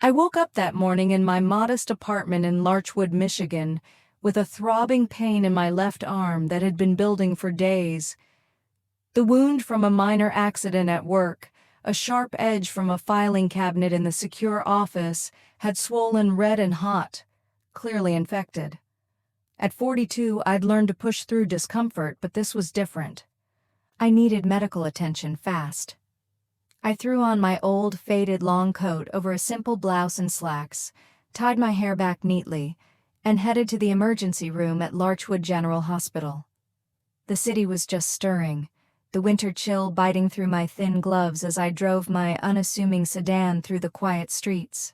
I woke up that morning in my modest apartment in Larchwood, Michigan, with a throbbing pain in my left arm that had been building for days. The wound from a minor accident at work, a sharp edge from a filing cabinet in the secure office, had swollen red and hot, clearly infected. At 42, I'd learned to push through discomfort, but this was different. I needed medical attention fast. I threw on my old, faded long coat over a simple blouse and slacks, tied my hair back neatly, and headed to the emergency room at Larchwood General Hospital. The city was just stirring, the winter chill biting through my thin gloves as I drove my unassuming sedan through the quiet streets.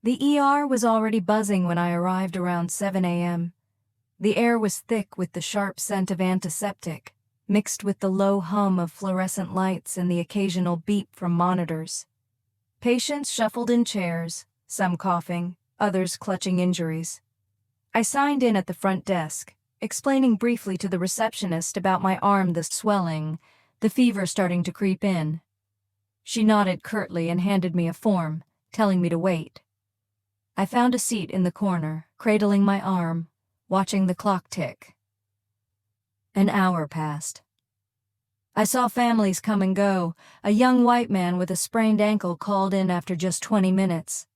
The ER was already buzzing when I arrived around 7 a.m. The air was thick with the sharp scent of antiseptic, mixed with the low hum of fluorescent lights and the occasional beep from monitors. Patients shuffled in chairs, some coughing, others clutching injuries. I signed in at the front desk, explaining briefly to the receptionist about my arm, the swelling, the fever starting to creep in. She nodded curtly and handed me a form, telling me to wait. I found a seat in the corner, cradling my arm, watching the clock tick. An hour passed. I saw families come and go. A young white man with a sprained ankle called in after just 20 minutes.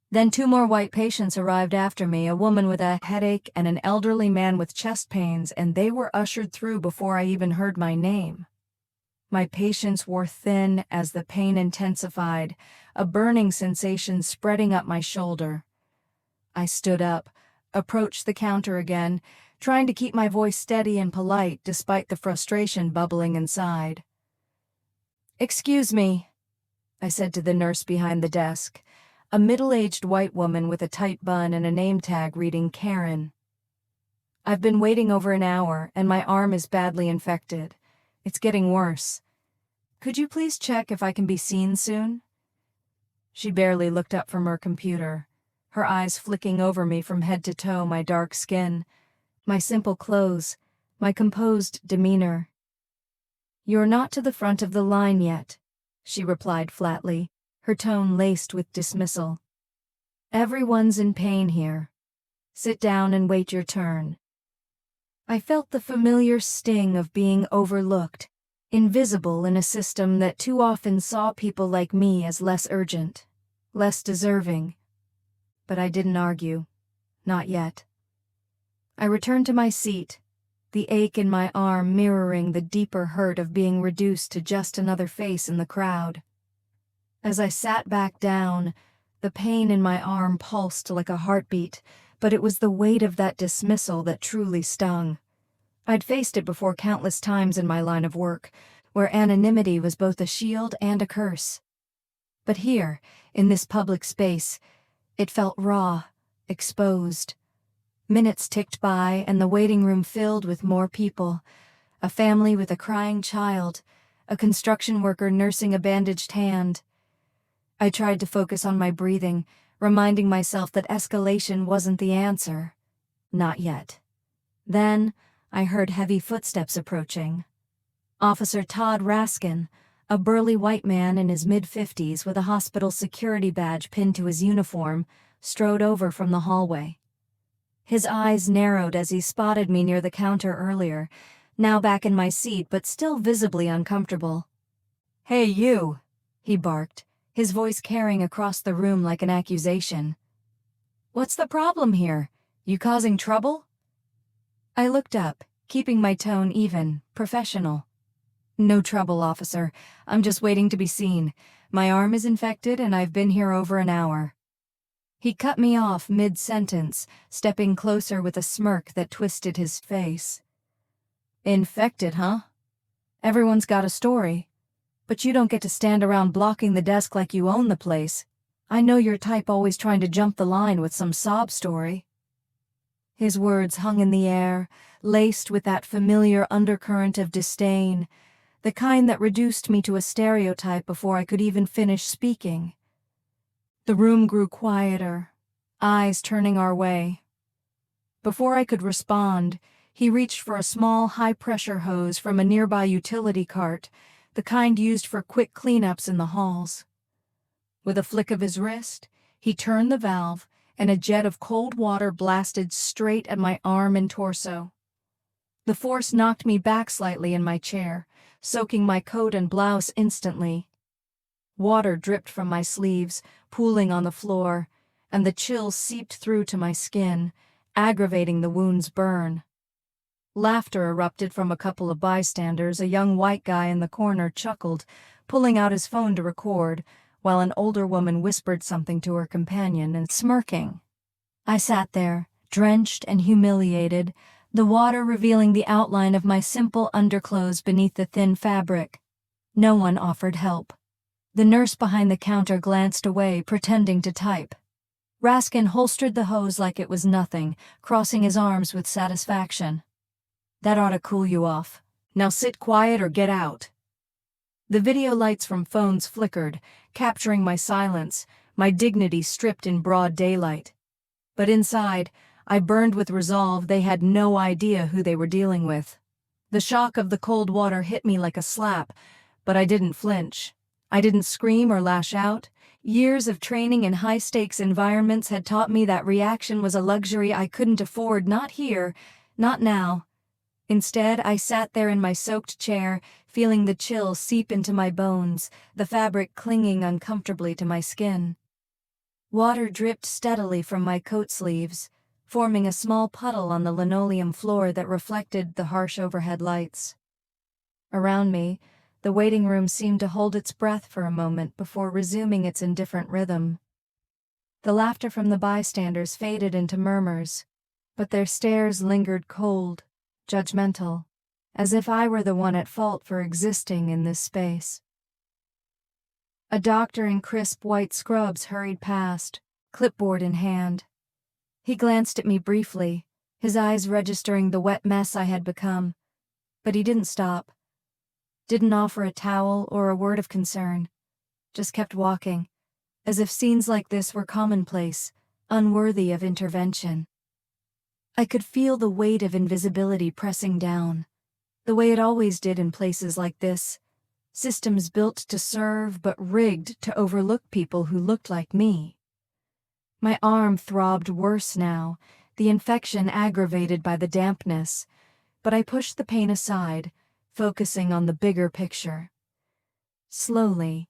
Then 2 more white patients arrived after me, a woman with a headache and an elderly man with chest pains, and they were ushered through before I even heard my name. My patients wore thin as the pain intensified, a burning sensation spreading up my shoulder. I stood up, approached the counter again, trying to keep my voice steady and polite despite the frustration bubbling inside. "Excuse me," I said to the nurse behind the desk, a middle-aged white woman with a tight bun and a name tag reading Karen. "I've been waiting over an hour, and my arm is badly infected. It's getting worse. Could you please check if I can be seen soon?" She barely looked up from her computer, her eyes flicking over me from head to toe, my dark skin, my simple clothes, my composed demeanor. "You're not to the front of the line yet," she replied flatly, her tone laced with dismissal. "Everyone's in pain here. Sit down and wait your turn." I felt the familiar sting of being overlooked, invisible in a system that too often saw people like me as less urgent, less deserving. But I didn't argue. Not yet. I returned to my seat, the ache in my arm mirroring the deeper hurt of being reduced to just another face in the crowd. As I sat back down, the pain in my arm pulsed like a heartbeat, but it was the weight of that dismissal that truly stung. I'd faced it before countless times in my line of work, where anonymity was both a shield and a curse. But here, in this public space, it felt raw, exposed. Minutes ticked by, and the waiting room filled with more people. A family with a crying child, a construction worker nursing a bandaged hand. I tried to focus on my breathing, reminding myself that escalation wasn't the answer. Not yet. Then, I heard heavy footsteps approaching. Officer Todd Raskin, a burly white man in his mid-50s with a hospital security badge pinned to his uniform, strode over from the hallway. His eyes narrowed as he spotted me near the counter earlier, now back in my seat but still visibly uncomfortable. "Hey, you," he barked, his voice carrying across the room like an accusation. "What's the problem here? You causing trouble?" I looked up, keeping my tone even, professional. "No trouble, officer. I'm just waiting to be seen. My arm is infected and I've been here over an hour." He cut me off mid-sentence, stepping closer with a smirk that twisted his face. "Infected, huh? Everyone's got a story. But you don't get to stand around blocking the desk like you own the place. I know your type always trying to jump the line with some sob story." His words hung in the air, laced with that familiar undercurrent of disdain, the kind that reduced me to a stereotype before I could even finish speaking. The room grew quieter, eyes turning our way. Before I could respond, he reached for a small, high-pressure hose from a nearby utility cart, the kind used for quick cleanups in the halls. With a flick of his wrist, He turned the valve, and a jet of cold water blasted straight at my arm and torso. The force knocked me back slightly in my chair, soaking my coat and blouse instantly. Water dripped from my sleeves, pooling on the floor, and the chill seeped through to my skin, aggravating the wound's burn. Laughter erupted from a couple of bystanders. A young white guy in the corner chuckled, pulling out his phone to record, while an older woman whispered something to her companion and smirking. I sat there, drenched and humiliated, the water revealing the outline of my simple underclothes beneath the thin fabric. No one offered help. The nurse behind the counter glanced away, pretending to type. Raskin holstered the hose like it was nothing, crossing his arms with satisfaction. That ought to cool you off. Now sit quiet or get out. The video lights from phones flickered, capturing my silence, my dignity stripped in broad daylight. But inside, I burned with resolve. They had no idea who they were dealing with. The shock of the cold water hit me like a slap, but I didn't flinch. I didn't scream or lash out. Years of training in high-stakes environments had taught me that reaction was a luxury I couldn't afford, not here, not now. Instead, I sat there in my soaked chair, feeling the chill seep into my bones, the fabric clinging uncomfortably to my skin. Water dripped steadily from my coat sleeves, forming a small puddle on the linoleum floor that reflected the harsh overhead lights. Around me, the waiting room seemed to hold its breath for a moment before resuming its indifferent rhythm. The laughter from the bystanders faded into murmurs, but their stares lingered cold, judgmental, as if I were the one at fault for existing in this space. A doctor in crisp white scrubs hurried past, clipboard in hand. He glanced at me briefly, his eyes registering the wet mess I had become, but he didn't stop. Didn't offer a towel or a word of concern, just kept walking, as if scenes like this were commonplace, unworthy of intervention. I could feel the weight of invisibility pressing down, the way it always did in places like this, systems built to serve but rigged to overlook people who looked like me. My arm throbbed worse now, the infection aggravated by the dampness, but I pushed the pain aside, focusing on the bigger picture. Slowly,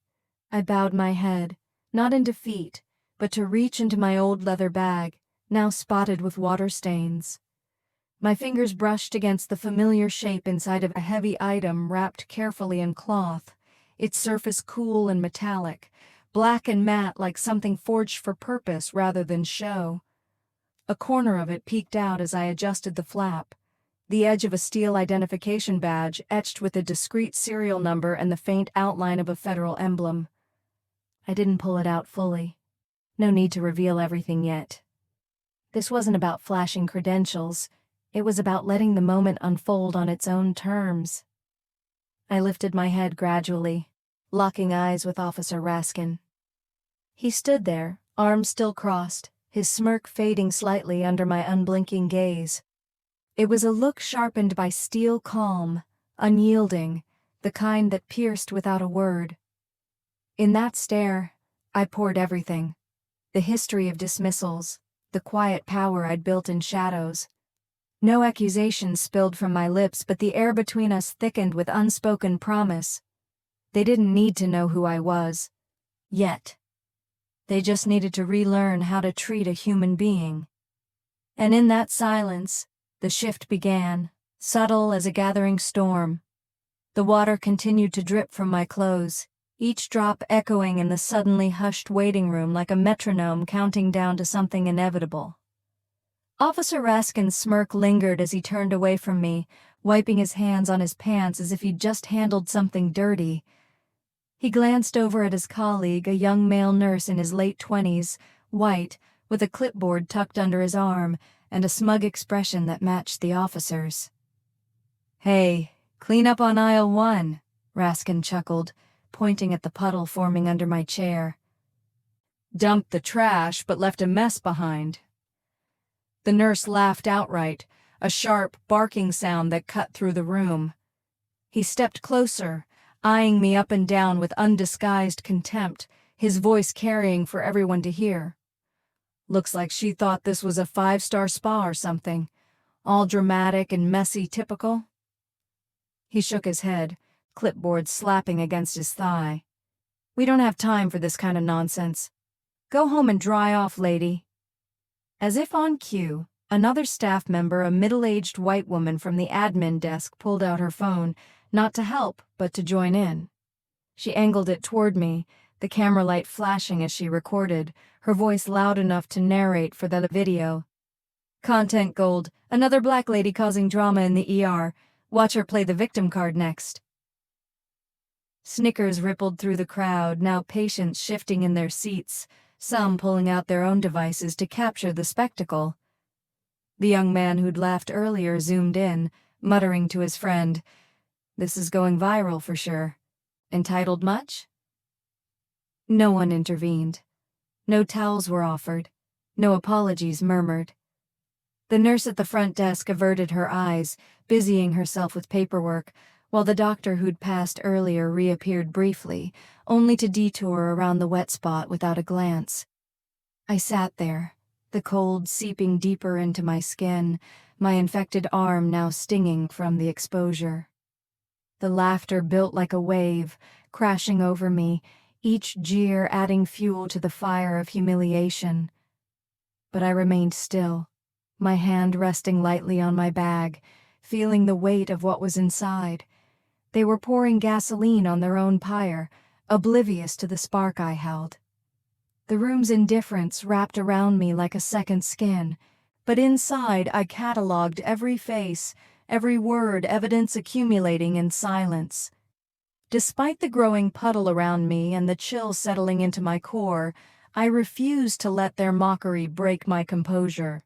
I bowed my head, not in defeat, but to reach into my old leather bag, now spotted with water stains. My fingers brushed against the familiar shape inside of a heavy item wrapped carefully in cloth, its surface cool and metallic, black and matte like something forged for purpose rather than show. A corner of it peeked out as I adjusted the flap, the edge of a steel identification badge etched with a discrete serial number and the faint outline of a federal emblem. I didn't pull it out fully. No need to reveal everything yet. This wasn't about flashing credentials. It was about letting the moment unfold on its own terms. I lifted my head gradually, locking eyes with Officer Raskin. He stood there, arms still crossed, his smirk fading slightly under my unblinking gaze. It was a look sharpened by steel calm, unyielding, the kind that pierced without a word. In that stare, I poured everything. The history of dismissals, the quiet power I'd built in shadows. No accusations spilled from my lips, but the air between us thickened with unspoken promise. They didn't need to know who I was. Yet. They just needed to relearn how to treat a human being. And in that silence, the shift began, subtle as a gathering storm. The water continued to drip from my clothes, each drop echoing in the suddenly hushed waiting room like a metronome counting down to something inevitable. Officer Raskin's smirk lingered as he turned away from me, wiping his hands on his pants as if he'd just handled something dirty. He glanced over at his colleague, a young male nurse in his late 20s, white, with a clipboard tucked under his arm and a smug expression that matched the officer's. "Hey, clean up on aisle 1, Raskin chuckled, pointing at the puddle forming under my chair. "Dumped the trash, but left a mess behind." The nurse laughed outright, a sharp, barking sound that cut through the room. He stepped closer, eyeing me up and down with undisguised contempt, his voice carrying for everyone to hear. Looks like she thought this was a 5-star spa or something. All dramatic and messy typical. He shook his head, clipboard slapping against his thigh. We don't have time for this kind of nonsense. Go home and dry off, lady. As if on cue, another staff member, a middle-aged white woman from the admin desk, pulled out her phone, not to help, but to join in. She angled it toward me, the camera light flashing as she recorded, her voice loud enough to narrate for the video. Content gold, another black lady causing drama in the ER. Watch her play the victim card next. Snickers rippled through the crowd, now patients shifting in their seats, some pulling out their own devices to capture the spectacle. The young man who'd laughed earlier zoomed in, muttering to his friend, "This is going viral for sure. Entitled much?" No one intervened. No towels were offered. No apologies murmured. The nurse at the front desk averted her eyes, busying herself with paperwork, while the doctor who'd passed earlier reappeared briefly, only to detour around the wet spot without a glance. I sat there, the cold seeping deeper into my skin, my infected arm now stinging from the exposure. The laughter built like a wave, crashing over me, each jeer adding fuel to the fire of humiliation. But I remained still, my hand resting lightly on my bag, feeling the weight of what was inside. They were pouring gasoline on their own pyre, oblivious to the spark I held. The room's indifference wrapped around me like a second skin, but inside I catalogued every face, every word, evidence accumulating in silence. Despite the growing puddle around me and the chill settling into my core, I refused to let their mockery break my composure.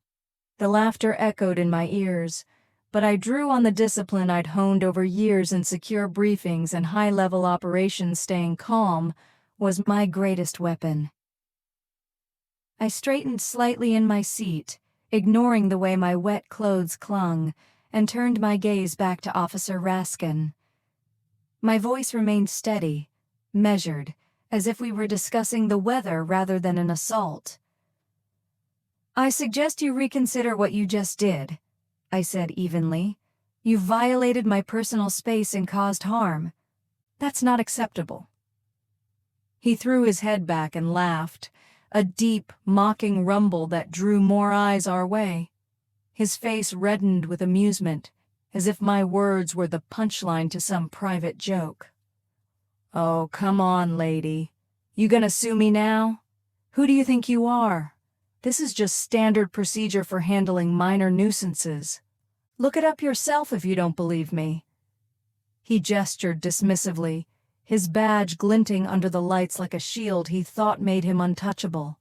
The laughter echoed in my ears, but I drew on the discipline I'd honed over years in secure briefings and high-level operations. Staying calm was my greatest weapon. I straightened slightly in my seat, ignoring the way my wet clothes clung, and turned my gaze back to Officer Raskin. My voice remained steady, measured, as if we were discussing the weather rather than an assault. "I suggest you reconsider what you just did," I said evenly. "You violated my personal space and caused harm. That's not acceptable." He threw his head back and laughed, a deep, mocking rumble that drew more eyes our way. His face reddened with amusement, as if my words were the punchline to some private joke. "Oh, come on, lady. You gonna sue me now? Who do you think you are? This is just standard procedure for handling minor nuisances. Look it up yourself if you don't believe me." He gestured dismissively, his badge glinting under the lights like a shield he thought made him untouchable.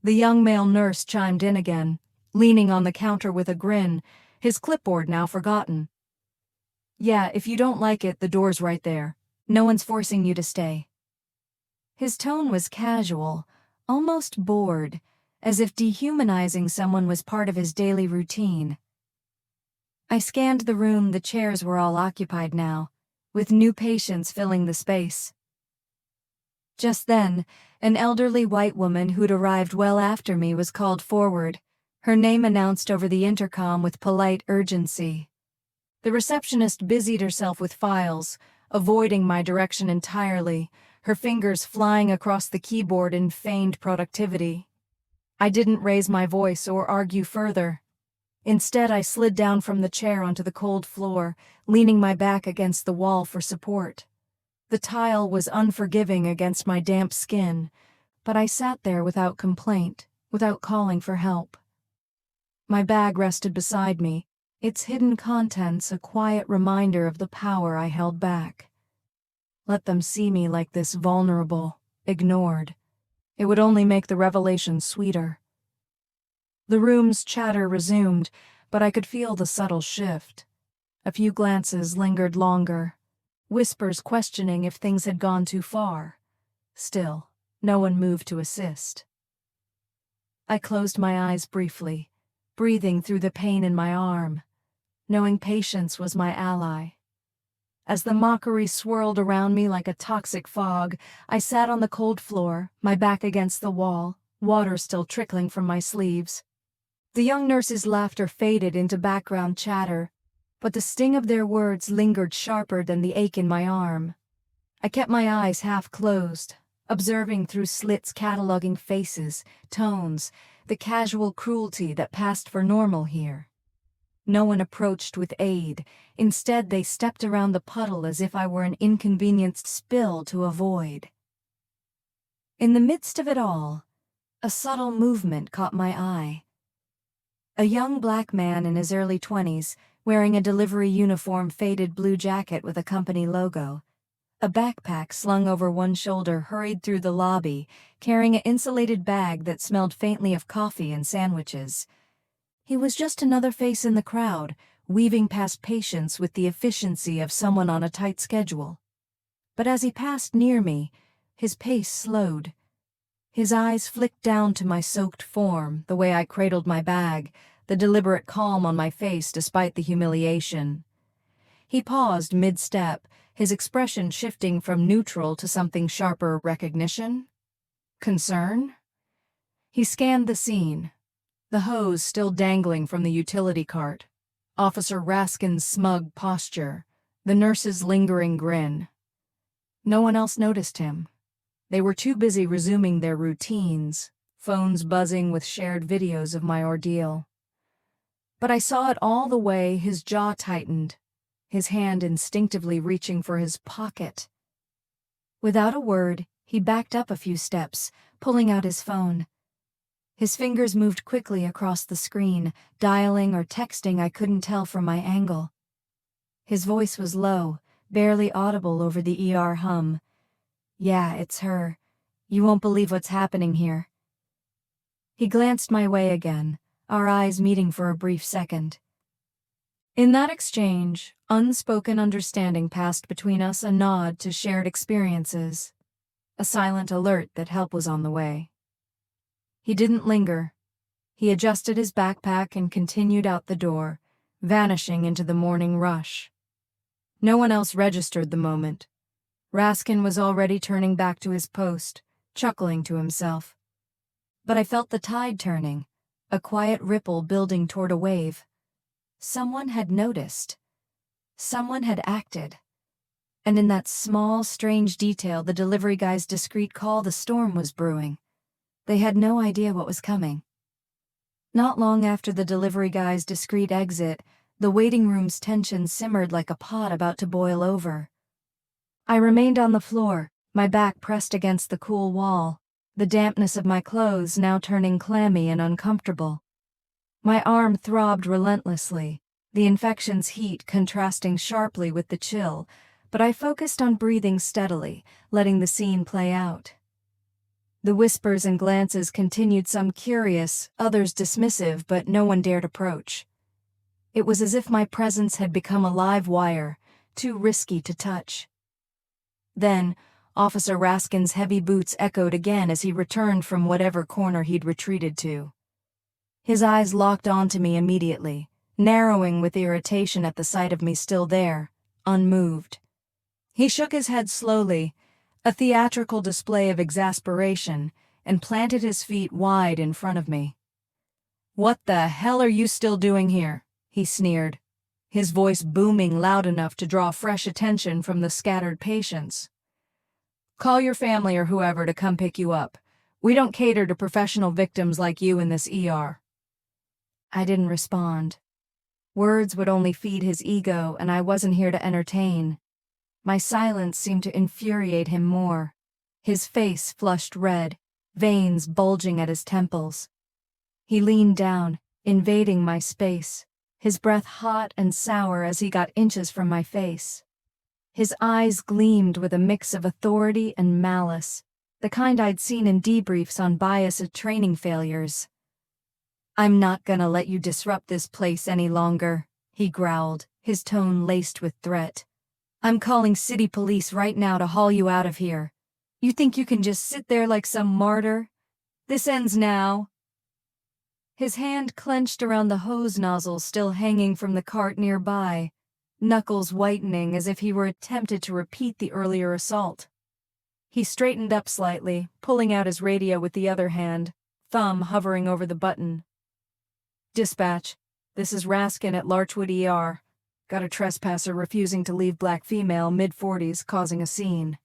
The young male nurse chimed in again, leaning on the counter with a grin, his clipboard now forgotten. "Yeah, if you don't like it, the door's right there. No one's forcing you to stay." His tone was casual, almost bored, as if dehumanizing someone was part of his daily routine. I scanned the room. The chairs were all occupied now, with new patients filling the space. Just then, an elderly white woman who'd arrived well after me was called forward, her name announced over the intercom with polite urgency. The receptionist busied herself with files, avoiding my direction entirely, her fingers flying across the keyboard in feigned productivity. I didn't raise my voice or argue further. Instead, I slid down from the chair onto the cold floor, leaning my back against the wall for support. The tile was unforgiving against my damp skin, but I sat there without complaint, without calling for help. My bag rested beside me, its hidden contents a quiet reminder of the power I held back. Let them see me like this, vulnerable, ignored. It would only make the revelation sweeter. The room's chatter resumed, but I could feel the subtle shift. A few glances lingered longer, whispers questioning if things had gone too far. Still, no one moved to assist. I closed my eyes briefly, breathing through the pain in my arm, knowing patience was my ally. As the mockery swirled around me like a toxic fog, I sat on the cold floor, my back against the wall, water still trickling from my sleeves. The young nurse's laughter faded into background chatter, but the sting of their words lingered sharper than the ache in my arm. I kept my eyes half closed, observing through slits, cataloging faces, tones, the casual cruelty that passed for normal here. No one approached with aid. Instead, they stepped around the puddle as if I were an inconvenienced spill to avoid. In the midst of it all, a subtle movement caught my eye. A young black man in his early 20s, wearing a delivery uniform, faded blue jacket with a company logo. A backpack slung over one shoulder, hurried through the lobby, carrying an insulated bag that smelled faintly of coffee and sandwiches. He was just another face in the crowd, weaving past patients with the efficiency of someone on a tight schedule. But as he passed near me, his pace slowed. His eyes flicked down to my soaked form, the way I cradled my bag, the deliberate calm on my face despite the humiliation. He paused mid-step, his expression shifting from neutral to something sharper. Recognition? Concern? He scanned the scene, the hose still dangling from the utility cart, Officer Raskin's smug posture, the nurse's lingering grin. No one else noticed him. They were too busy resuming their routines, phones buzzing with shared videos of my ordeal. But I saw it all the way. His jaw tightened, his hand instinctively reaching for his pocket. Without a word, he backed up a few steps, pulling out his phone. His fingers moved quickly across the screen, dialing or texting, I couldn't tell from my angle. His voice was low, barely audible over the ER hum. "Yeah, it's her. You won't believe what's happening here." He glanced my way again, our eyes meeting for a brief second. In that exchange, unspoken understanding passed between us, a nod to shared experiences, a silent alert that help was on the way. He didn't linger. He adjusted his backpack and continued out the door, vanishing into the morning rush. No one else registered the moment. Raskin was already turning back to his post, chuckling to himself. But I felt the tide turning, a quiet ripple building toward a wave. Someone had noticed. Someone had acted. And in that small, strange detail, the delivery guy's discreet call, the storm was brewing. They had no idea what was coming. Not long after the delivery guy's discreet exit, the waiting room's tension simmered like a pot about to boil over. I remained on the floor, my back pressed against the cool wall, the dampness of my clothes now turning clammy and uncomfortable. My arm throbbed relentlessly, the infection's heat contrasting sharply with the chill, but I focused on breathing steadily, letting the scene play out. The whispers and glances continued, some curious, others dismissive, but no one dared approach. It was as if my presence had become a live wire, too risky to touch. Then, Officer Raskin's heavy boots echoed again as he returned from whatever corner he'd retreated to. His eyes locked onto me immediately, narrowing with irritation at the sight of me still there, unmoved. He shook his head slowly, a theatrical display of exasperation, and planted his feet wide in front of me. "What the hell are you still doing here?" he sneered, his voice booming loud enough to draw fresh attention from the scattered patients. "Call your family or whoever to come pick you up. We don't cater to professional victims like you in this ER." I didn't respond. Words would only feed his ego, and I wasn't here to entertain. My silence seemed to infuriate him more. His face flushed red, veins bulging at his temples. He leaned down, invading my space, his breath hot and sour as he got inches from my face. His eyes gleamed with a mix of authority and malice, the kind I'd seen in debriefs on biased training failures. "I'm not gonna let you disrupt this place any longer," he growled, his tone laced with threat. "I'm calling city police right now to haul you out of here. You think you can just sit there like some martyr? This ends now." His hand clenched around the hose nozzle still hanging from the cart nearby, knuckles whitening as if he were tempted to repeat the earlier assault. He straightened up slightly, pulling out his radio with the other hand, thumb hovering over the button. "Dispatch, this is Raskin at Larchwood ER. Got a trespasser refusing to leave, black female, mid-40s, causing a scene."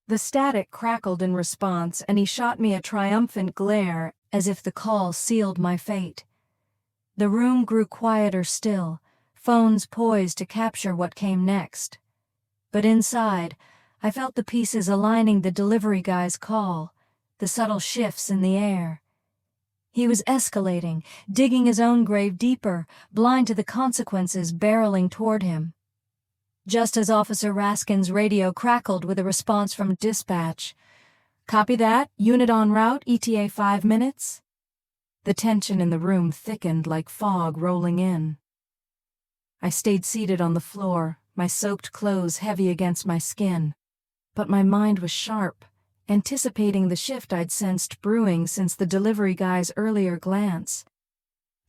The static crackled in response, and he shot me a triumphant glare as if the call sealed my fate. The room grew quieter still, phones poised to capture what came next. But inside, I felt the pieces aligning the delivery guy's call, the subtle shifts in the air. He was escalating, digging his own grave deeper, blind to the consequences barreling toward him. Just as Officer Raskin's radio crackled with a response from dispatch. "Copy that, unit en route, ETA 5 minutes." The tension in the room thickened like fog rolling in. I stayed seated on the floor, my soaked clothes heavy against my skin. But my mind was sharp, anticipating the shift I'd sensed brewing since the delivery guy's earlier glance.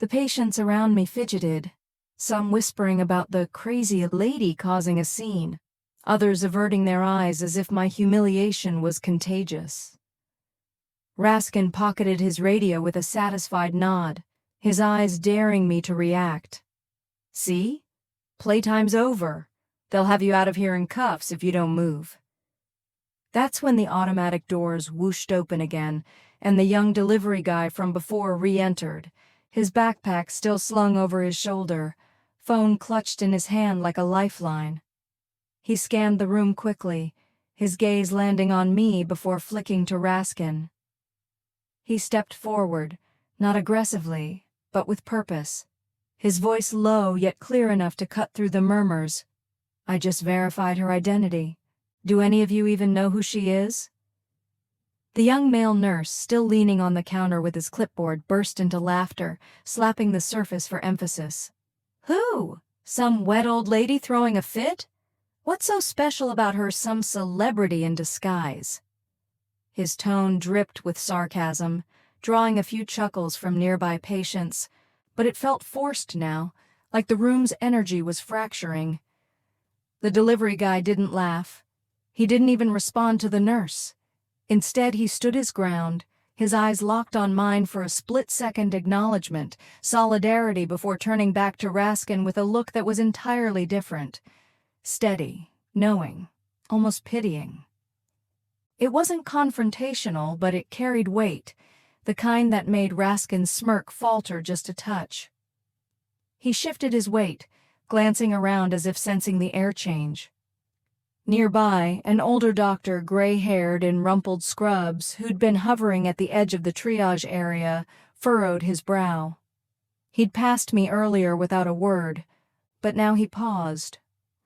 The patients around me fidgeted, some whispering about the crazy lady causing a scene, others averting their eyes as if my humiliation was contagious. Raskin pocketed his radio with a satisfied nod, his eyes daring me to react. "See? Playtime's over. They'll have you out of here in cuffs if you don't move." That's when the automatic doors whooshed open again, and the young delivery guy from before re-entered, his backpack still slung over his shoulder, phone clutched in his hand like a lifeline. He scanned the room quickly, his gaze landing on me before flicking to Raskin. He stepped forward, not aggressively, but with purpose, his voice low yet clear enough to cut through the murmurs. "I just verified her identity. Do any of you even know who she is?" The young male nurse, still leaning on the counter with his clipboard, burst into laughter, slapping the surface for emphasis. "Who? Some wet old lady throwing a fit? What's so special about her, some celebrity in disguise?" His tone dripped with sarcasm, drawing a few chuckles from nearby patients, but it felt forced now, like the room's energy was fracturing. The delivery guy didn't laugh. He didn't even respond to the nurse. Instead, he stood his ground, his eyes locked on mine for a split-second acknowledgement, solidarity before turning back to Raskin with a look that was entirely different. Steady, knowing, almost pitying. It wasn't confrontational, but it carried weight, the kind that made Raskin's smirk falter just a touch. He shifted his weight, glancing around as if sensing the air change. Nearby, an older doctor, gray-haired in rumpled scrubs, who'd been hovering at the edge of the triage area, furrowed his brow. He'd passed me earlier without a word, but now he paused,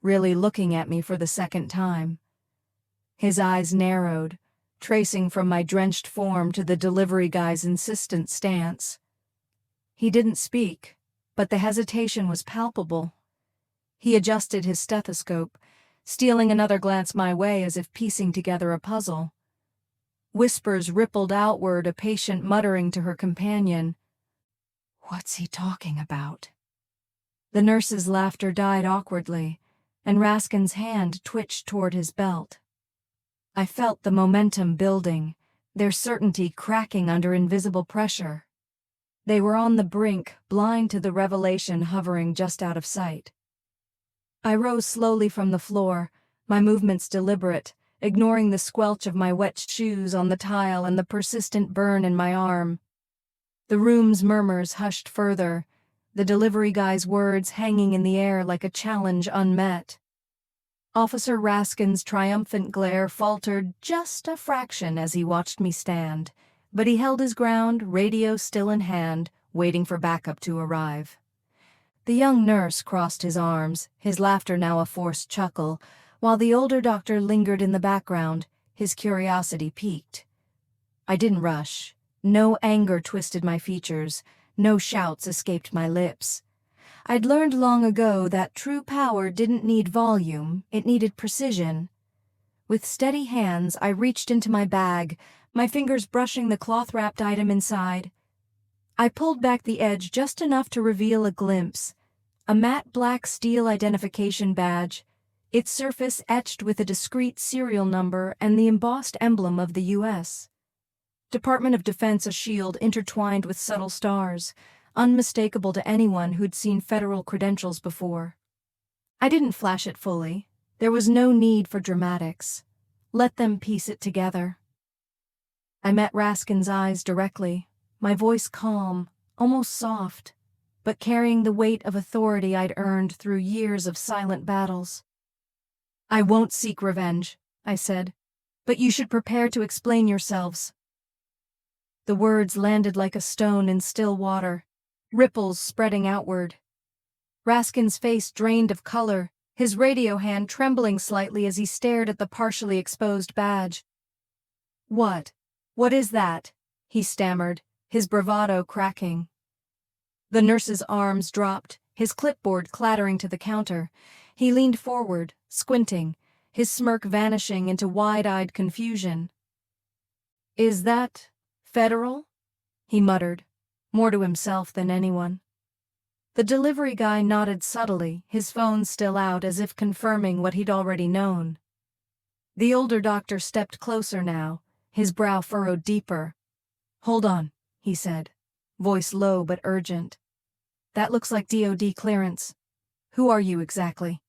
really looking at me for the second time. His eyes narrowed, tracing from my drenched form to the delivery guy's insistent stance. He didn't speak, but the hesitation was palpable. He adjusted his stethoscope, stealing another glance my way as if piecing together a puzzle. Whispers rippled outward, a patient muttering to her companion, "What's he talking about?" The nurse's laughter died awkwardly, and Raskin's hand twitched toward his belt. I felt the momentum building, their certainty cracking under invisible pressure. They were on the brink, blind to the revelation hovering just out of sight. I rose slowly from the floor, my movements deliberate, ignoring the squelch of my wet shoes on the tile and the persistent burn in my arm. The room's murmurs hushed further, the delivery guy's words hanging in the air like a challenge unmet. Officer Raskin's triumphant glare faltered just a fraction as he watched me stand, but he held his ground, radio still in hand, waiting for backup to arrive. The young nurse crossed his arms, his laughter now a forced chuckle, while the older doctor lingered in the background, his curiosity piqued. I didn't rush. No anger twisted my features, no shouts escaped my lips. I'd learned long ago that true power didn't need volume, it needed precision. With steady hands, I reached into my bag, my fingers brushing the cloth-wrapped item inside. I pulled back the edge just enough to reveal a glimpse, a matte black steel identification badge, its surface etched with a discrete serial number and the embossed emblem of the U.S. Department of Defense, a shield intertwined with subtle stars, unmistakable to anyone who'd seen federal credentials before. I didn't flash it fully. There was no need for dramatics. Let them piece it together. I met Raskin's eyes directly, my voice calm, almost soft, but carrying the weight of authority I'd earned through years of silent battles. "I won't seek revenge," I said, "but you should prepare to explain yourselves." The words landed like a stone in still water, ripples spreading outward. Raskin's face drained of color, his radio hand trembling slightly as he stared at the partially exposed badge. What is that?" he stammered, his bravado cracking. The nurse's arms dropped, his clipboard clattering to the counter. He leaned forward, squinting, his smirk vanishing into wide-eyed confusion. "Is that federal?" he muttered, more to himself than anyone. The delivery guy nodded subtly, his phone still out as if confirming what he'd already known. The older doctor stepped closer now, his brow furrowed deeper. "Hold on," he said, voice low but urgent. "That looks like DoD clearance. Who are you exactly?"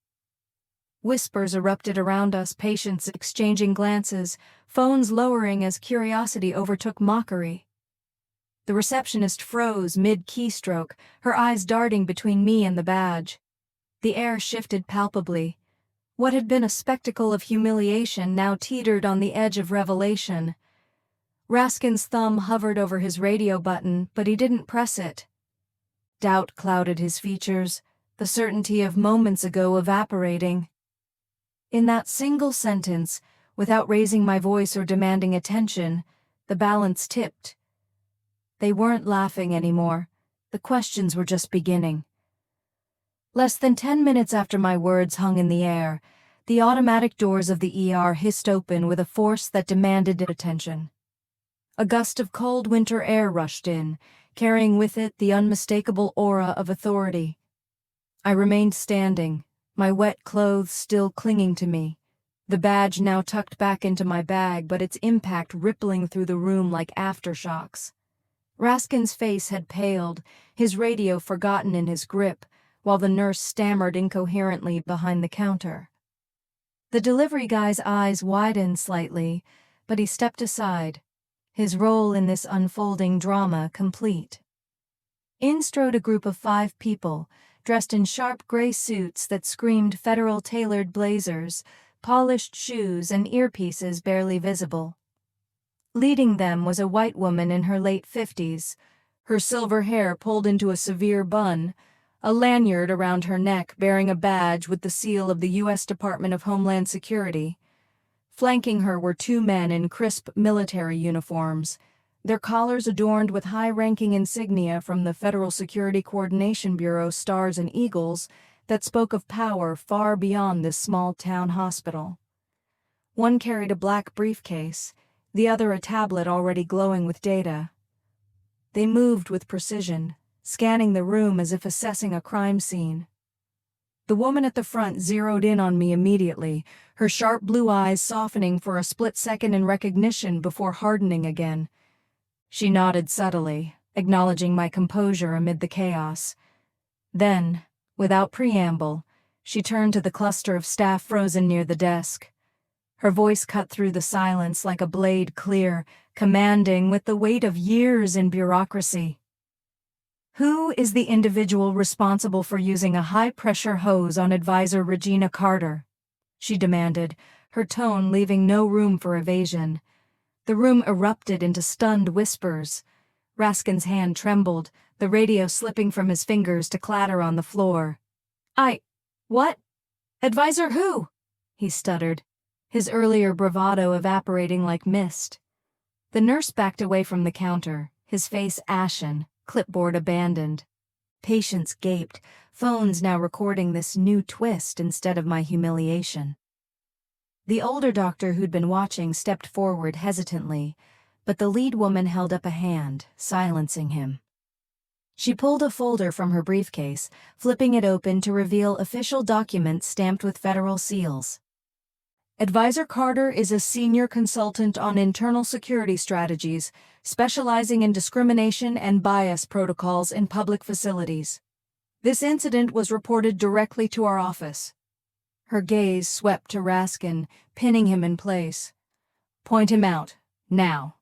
Whispers erupted around us, patients exchanging glances, phones lowering as curiosity overtook mockery. The receptionist froze mid-keystroke, her eyes darting between me and the badge. The air shifted palpably. What had been a spectacle of humiliation now teetered on the edge of revelation. Raskin's thumb hovered over his radio button, but he didn't press it. Doubt clouded his features, the certainty of moments ago evaporating. In that single sentence, without raising my voice or demanding attention, the balance tipped. They weren't laughing anymore. The questions were just beginning. Less than 10 minutes after my words hung in the air, the automatic doors of the ER hissed open with a force that demanded attention. A gust of cold winter air rushed in, carrying with it the unmistakable aura of authority. I remained standing, my wet clothes still clinging to me, the badge now tucked back into my bag but its impact rippling through the room like aftershocks. Raskin's face had paled, his radio forgotten in his grip, while the nurse stammered incoherently behind the counter. The delivery guy's eyes widened slightly, but he stepped aside, his role in this unfolding drama complete. In strode a group of 5 people, dressed in sharp gray suits that screamed federal tailored blazers, polished shoes and earpieces barely visible. Leading them was a white woman in her late 50s, her silver hair pulled into a severe bun, a lanyard around her neck bearing a badge with the seal of the U.S. Department of Homeland Security. Flanking her were 2 men in crisp military uniforms, their collars adorned with high-ranking insignia from the Federal Security Coordination Bureau stars and eagles that spoke of power far beyond this small-town hospital. One carried a black briefcase, the other a tablet already glowing with data. They moved with precision, scanning the room as if assessing a crime scene. The woman at the front zeroed in on me immediately, her sharp blue eyes softening for a split second in recognition before hardening again. She nodded subtly, acknowledging my composure amid the chaos. Then, without preamble, she turned to the cluster of staff frozen near the desk. Her voice cut through the silence like a blade clear, commanding with the weight of years in bureaucracy. "Who is the individual responsible for using a high-pressure hose on Advisor Regina Carter?" she demanded, her tone leaving no room for evasion. The room erupted into stunned whispers. Raskin's hand trembled, the radio slipping from his fingers to clatter on the floor. What? Advisor who?" he stuttered, his earlier bravado evaporating like mist. The nurse backed away from the counter, his face ashen, clipboard abandoned. Patients gaped, phones now recording this new twist instead of my humiliation. The older doctor who'd been watching stepped forward hesitantly, but the lead woman held up a hand, silencing him. She pulled a folder from her briefcase, flipping it open to reveal official documents stamped with federal seals. "Advisor Carter is a senior consultant on internal security strategies, specializing in discrimination and bias protocols in public facilities. This incident was reported directly to our office. Her gaze swept to Raskin, pinning him in place. "Point him out, now."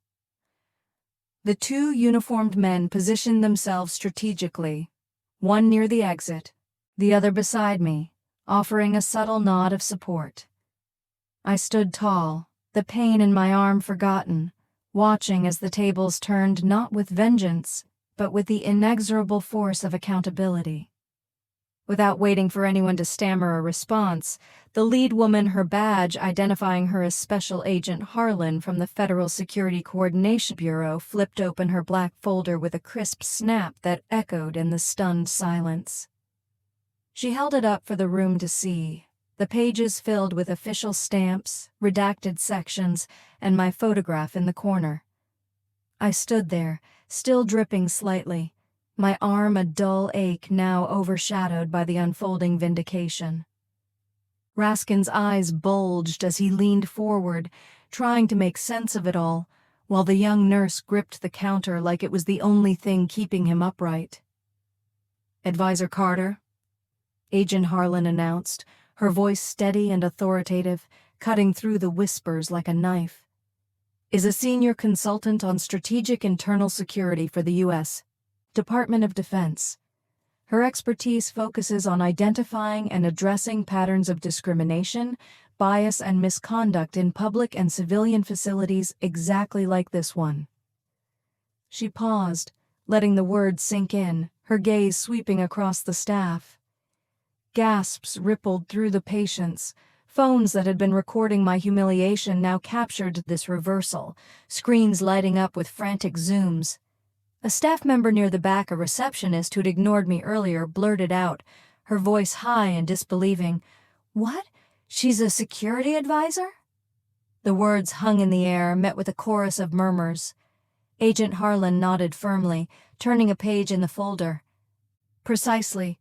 The two uniformed men positioned themselves strategically, one near the exit, the other beside me, offering a subtle nod of support. I stood tall, the pain in my arm forgotten, watching as the tables turned not with vengeance, but with the inexorable force of accountability. Without waiting for anyone to stammer a response, the lead woman, her badge identifying her as Special Agent Harlan from the Federal Security Coordination Bureau, flipped open her black folder with a crisp snap that echoed in the stunned silence. She held it up for the room to see, the pages filled with official stamps, redacted sections, and my photograph in the corner. I stood there, still dripping slightly, my arm a dull ache now overshadowed by the unfolding vindication. Raskin's eyes bulged as he leaned forward, trying to make sense of it all, while the young nurse gripped the counter like it was the only thing keeping him upright. "Advisor Carter," Agent Harlan announced, her voice steady and authoritative, cutting through the whispers like a knife, "is a senior consultant on strategic internal security for the U.S. Department of Defense. Her expertise focuses on identifying and addressing patterns of discrimination, bias, and misconduct in public and civilian facilities exactly like this one." She paused, letting the words sink in, her gaze sweeping across the staff. Gasps rippled through the patients. Phones that had been recording my humiliation now captured this reversal, screens lighting up with frantic zooms. A staff member near the back, a receptionist who'd ignored me earlier, blurted out, her voice high and disbelieving, "What? She's a security advisor?" The words hung in the air, met with a chorus of murmurs. Agent Harlan nodded firmly, turning a page in the folder. "Precisely.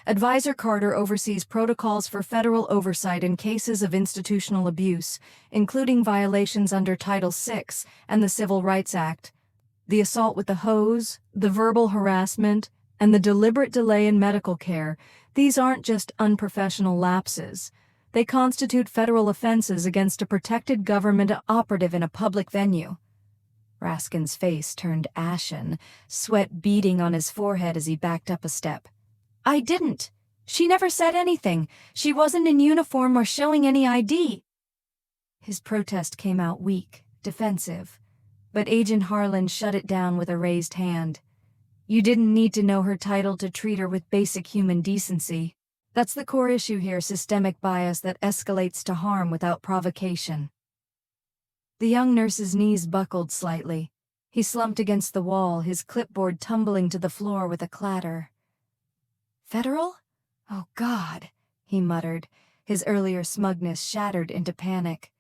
Advisor Carter oversees protocols for federal oversight in cases of institutional abuse, including violations under Title VI and the Civil Rights Act. The assault with the hose, the verbal harassment, and the deliberate delay in medical care, these aren't just unprofessional lapses. They constitute federal offenses against a protected government operative in a public venue." Raskin's face turned ashen, sweat beading on his forehead as he backed up a step. "I didn't. She never said anything. She wasn't in uniform or showing any ID." His protest came out weak, defensive. But Agent Harlan shut it down with a raised hand. "You didn't need to know her title to treat her with basic human decency. That's the core issue here, systemic bias that escalates to harm without provocation." The young nurse's knees buckled slightly. He slumped against the wall, his clipboard tumbling to the floor with a clatter. "Federal? Oh, God," he muttered, his earlier smugness shattered into panic.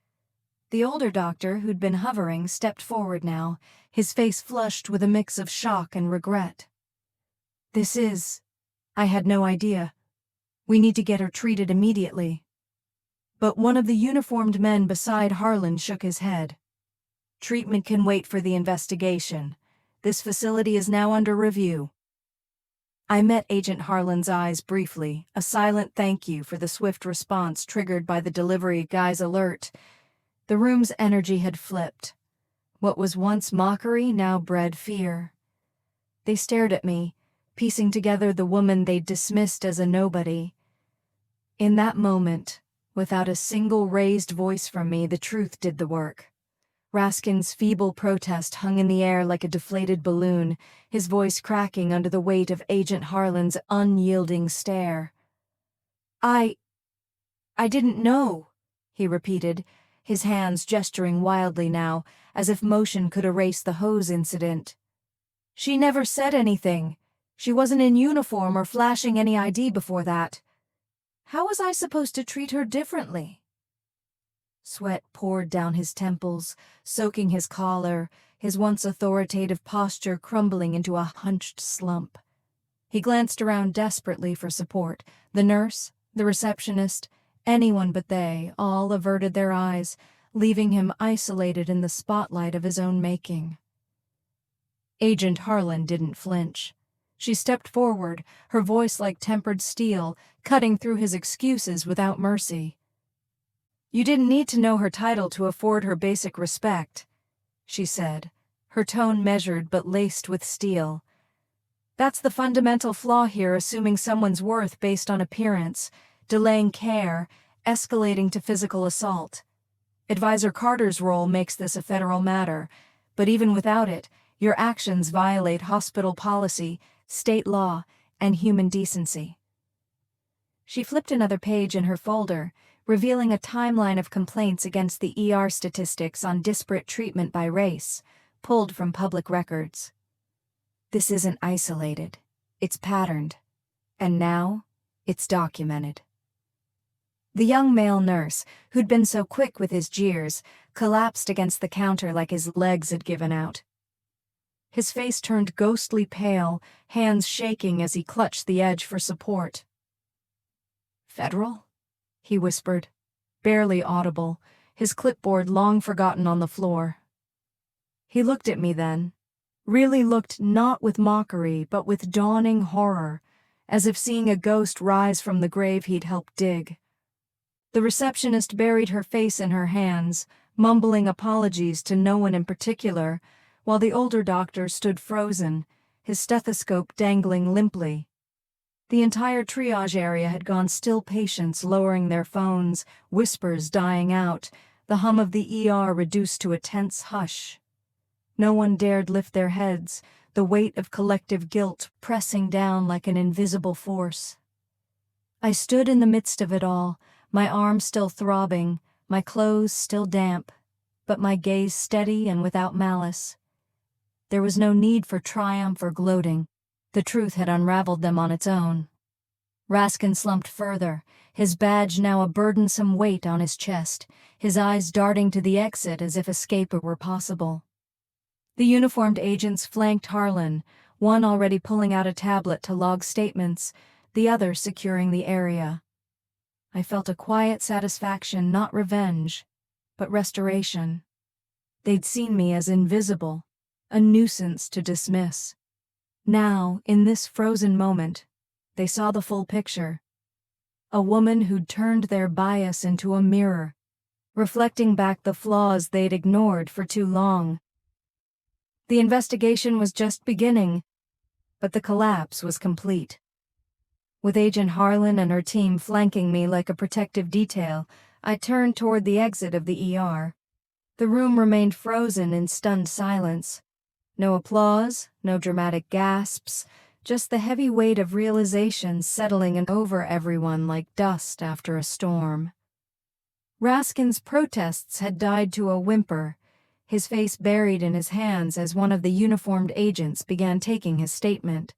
The older doctor, who'd been hovering, stepped forward now, his face flushed with a mix of shock and regret. I had no idea. We need to get her treated immediately." But one of the uniformed men beside Harlan shook his head. "Treatment can wait for the investigation. This facility is now under review." I met Agent Harlan's eyes briefly, a silent thank you for the swift response triggered by the delivery guy's alert. The room's energy had flipped. What was once mockery now bred fear. They stared at me, piecing together the woman they'd dismissed as a nobody. In that moment, without a single raised voice from me, the truth did the work. Raskin's feeble protest hung in the air like a deflated balloon, his voice cracking under the weight of Agent Harlan's unyielding stare. I didn't know," he repeated, his hands gesturing wildly now, as if motion could erase the hose incident. "She never said anything. She wasn't in uniform or flashing any ID before that. How was I supposed to treat her differently?" Sweat poured down his temples, soaking his collar, his once authoritative posture crumbling into a hunched slump. He glanced around desperately for support. The nurse, the receptionist, anyone but they, all averted their eyes, leaving him isolated in the spotlight of his own making. Agent Harlan didn't flinch. She stepped forward, her voice like tempered steel, cutting through his excuses without mercy. "You didn't need to know her title to afford her basic respect," she said, her tone measured but laced with steel. "That's the fundamental flaw here, assuming someone's worth based on appearance, delaying care, escalating to physical assault. Advisor Carter's role makes this a federal matter, but even without it, your actions violate hospital policy, state law, and human decency." She flipped another page in her folder, revealing a timeline of complaints against the ER statistics on disparate treatment by race, pulled from public records. "This isn't isolated. It's patterned. And now, it's documented." The young male nurse, who'd been so quick with his jeers, collapsed against the counter like his legs had given out. His face turned ghostly pale, hands shaking as he clutched the edge for support. "Federal?" he whispered, barely audible, his clipboard long forgotten on the floor. He looked at me then, really looked not with mockery but with dawning horror, as if seeing a ghost rise from the grave he'd helped dig. The receptionist buried her face in her hands, mumbling apologies to no one in particular, while the older doctor stood frozen, his stethoscope dangling limply. The entire triage area had gone still, patients lowering their phones, whispers dying out, the hum of the ER reduced to a tense hush. No one dared lift their heads, the weight of collective guilt pressing down like an invisible force. I stood in the midst of it all, my arm still throbbing, my clothes still damp, but my gaze steady and without malice. There was no need for triumph or gloating. The truth had unraveled them on its own. Raskin slumped further, his badge now a burdensome weight on his chest, his eyes darting to the exit as if escape were possible. The uniformed agents flanked Harlan, one already pulling out a tablet to log statements, the other securing the area. I felt a quiet satisfaction, not revenge, but restoration. They'd seen me as invisible, a nuisance to dismiss. Now, in this frozen moment, they saw the full picture. A woman who'd turned their bias into a mirror, reflecting back the flaws they'd ignored for too long. The investigation was just beginning, but the collapse was complete. With Agent Harlan and her team flanking me like a protective detail, I turned toward the exit of the ER. The room remained frozen in stunned silence. No applause, no dramatic gasps, just the heavy weight of realization settling in over everyone like dust after a storm. Raskin's protests had died to a whimper, his face buried in his hands as one of the uniformed agents began taking his statement.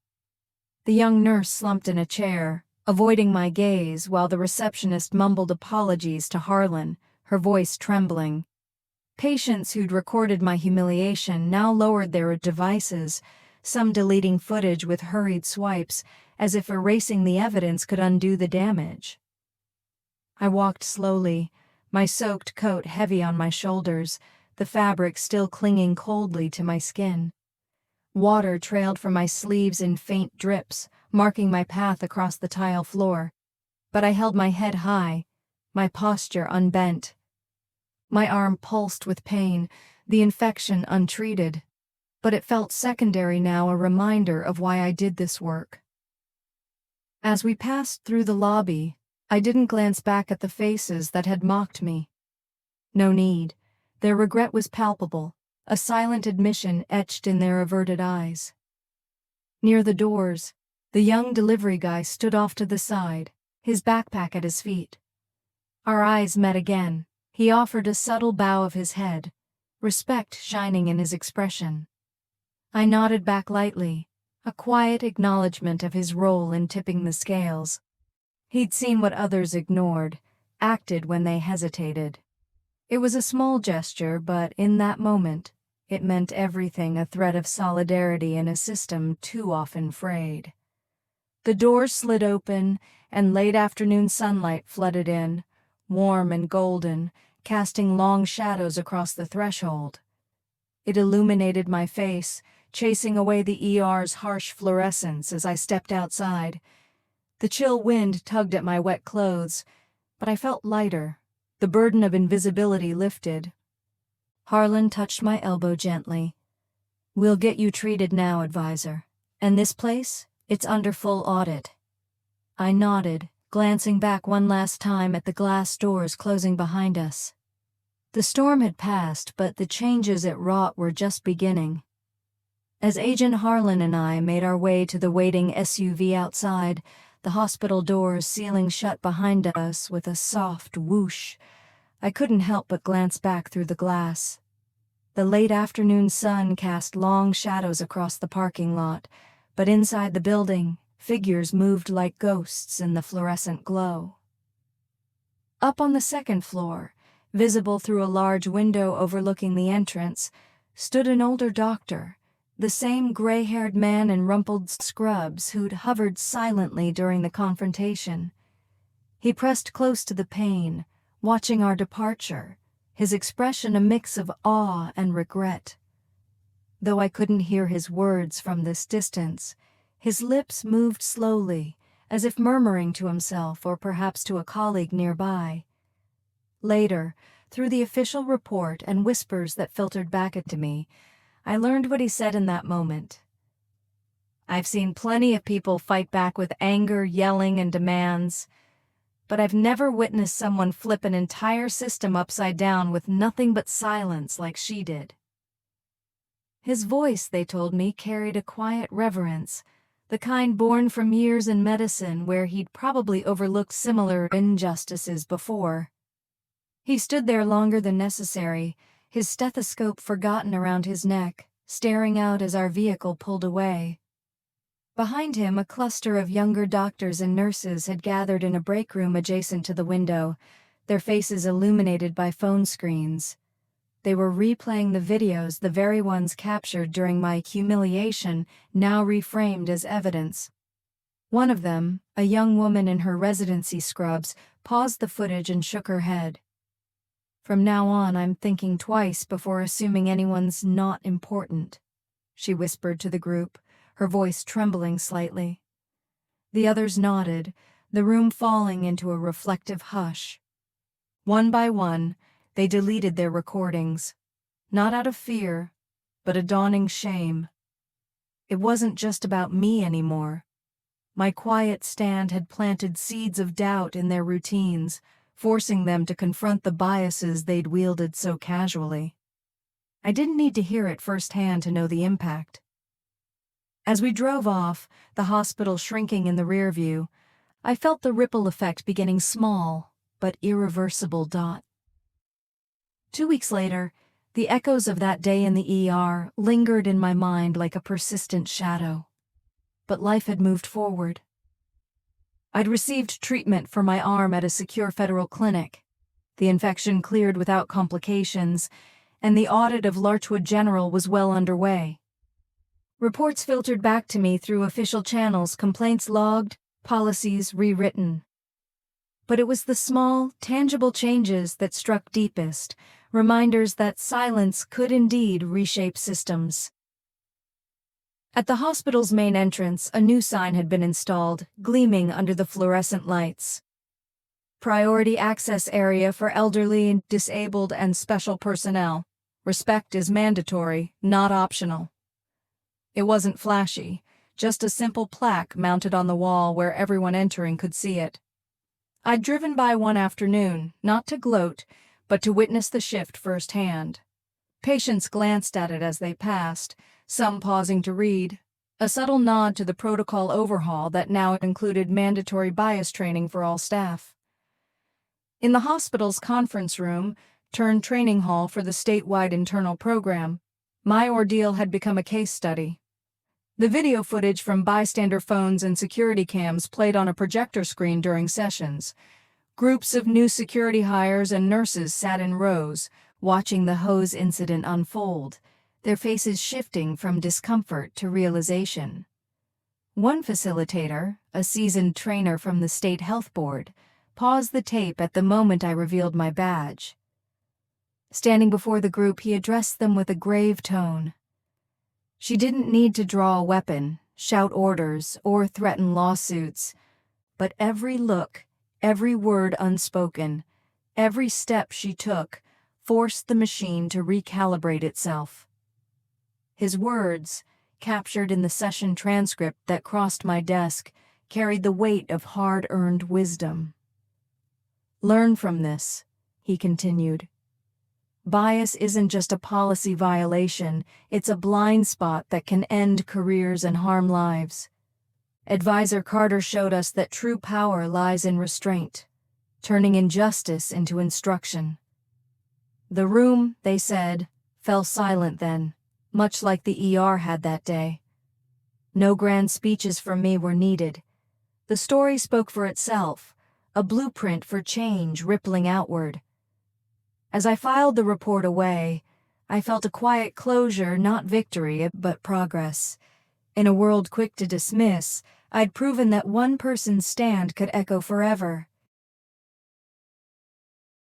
The young nurse slumped in a chair, avoiding my gaze while the receptionist mumbled apologies to Harlan, her voice trembling. Patients who'd recorded my humiliation now lowered their devices, some deleting footage with hurried swipes, as if erasing the evidence could undo the damage. I walked slowly, my soaked coat heavy on my shoulders, the fabric still clinging coldly to my skin. Water trailed from my sleeves in faint drips, marking my path across the tile floor. But I held my head high, my posture unbent. My arm pulsed with pain, the infection untreated. But it felt secondary now, a reminder of why I did this work. As we passed through the lobby, I didn't glance back at the faces that had mocked me. No need. Their regret was palpable, a silent admission etched in their averted eyes. Near the doors, the young delivery guy stood off to the side, his backpack at his feet. Our eyes met again. He offered a subtle bow of his head, respect shining in his expression. I nodded back lightly, a quiet acknowledgement of his role in tipping the scales. He'd seen what others ignored, acted when they hesitated. It was a small gesture, but in that moment, it meant everything, a thread of solidarity in a system too often frayed. The doors slid open, and late afternoon sunlight flooded in, warm and golden, casting long shadows across the threshold. It illuminated my face, chasing away the ER's harsh fluorescence as I stepped outside. The chill wind tugged at my wet clothes, but I felt lighter. The burden of invisibility lifted. Harlan touched my elbow gently. "We'll get you treated now, advisor. And this place? It's under full audit." I nodded, glancing back one last time at the glass doors closing behind us. The storm had passed, but the changes it wrought were just beginning. As Agent Harlan and I made our way to the waiting SUV outside, the hospital doors sealing shut behind us with a soft whoosh, I couldn't help but glance back through the glass. The late afternoon sun cast long shadows across the parking lot, but inside the building, figures moved like ghosts in the fluorescent glow. Up on the second floor, visible through a large window overlooking the entrance, stood an older doctor, the same gray-haired man in rumpled scrubs who'd hovered silently during the confrontation. He pressed close to the pane, watching our departure, his expression a mix of awe and regret. Though I couldn't hear his words from this distance, his lips moved slowly, as if murmuring to himself or perhaps to a colleague nearby. Later, through the official report and whispers that filtered back into me, I learned what he said in that moment. "I've seen plenty of people fight back with anger, yelling, and demands, but I've never witnessed someone flip an entire system upside down with nothing but silence like she did." His voice, they told me, carried a quiet reverence, the kind born from years in medicine where he'd probably overlooked similar injustices before. He stood there longer than necessary, his stethoscope forgotten around his neck, staring out as our vehicle pulled away. Behind him, a cluster of younger doctors and nurses had gathered in a break room adjacent to the window, their faces illuminated by phone screens. They were replaying the videos, the very ones captured during my humiliation, now reframed as evidence. One of them, a young woman in her residency scrubs, paused the footage and shook her head. "From now on, I'm thinking twice before assuming anyone's not important," she whispered to the group, her voice trembling slightly. The others nodded, the room falling into a reflective hush. One by one, they deleted their recordings, not out of fear, but a dawning shame. It wasn't just about me anymore. My quiet stand had planted seeds of doubt in their routines, forcing them to confront the biases they'd wielded so casually. I didn't need to hear it firsthand to know the impact. As we drove off, the hospital shrinking in the rear view, I felt the ripple effect beginning small, but irreversible. 2 weeks later, the echoes of that day in the ER lingered in my mind like a persistent shadow. But life had moved forward. I'd received treatment for my arm at a secure federal clinic. The infection cleared without complications, and the audit of Larchwood General was well underway. Reports filtered back to me through official channels, complaints logged, policies rewritten. But it was the small, tangible changes that struck deepest, reminders that silence could indeed reshape systems. At the hospital's main entrance, a new sign had been installed, gleaming under the fluorescent lights. "Priority access area for elderly, disabled, and special personnel. Respect is mandatory, not optional." It wasn't flashy, just a simple plaque mounted on the wall where everyone entering could see it. I'd driven by one afternoon, not to gloat, but to witness the shift firsthand. Patients glanced at it as they passed, some pausing to read, a subtle nod to the protocol overhaul that now included mandatory bias training for all staff. In the hospital's conference room, turned training hall for the statewide internal program, my ordeal had become a case study. The video footage from bystander phones and security cams played on a projector screen during sessions. Groups of new security hires and nurses sat in rows, watching the hose incident unfold, their faces shifting from discomfort to realization. One facilitator, a seasoned trainer from the state health board, paused the tape at the moment I revealed my badge. Standing before the group, he addressed them with a grave tone. She didn't need to draw a weapon, shout orders, or threaten lawsuits. But every look, every word unspoken, every step she took forced the machine to recalibrate itself. His words, captured in the session transcript that crossed my desk, carried the weight of hard-earned wisdom. "Learn from this," he continued. "Bias isn't just a policy violation, it's a blind spot that can end careers and harm lives. Advisor Carter showed us that true power lies in restraint, turning injustice into instruction." The room, they said, fell silent then, much like the ER had that day. No grand speeches from me were needed. The story spoke for itself, a blueprint for change rippling outward. As I filed the report away, I felt a quiet closure, not victory, but progress. In a world quick to dismiss, I'd proven that one person's stand could echo forever.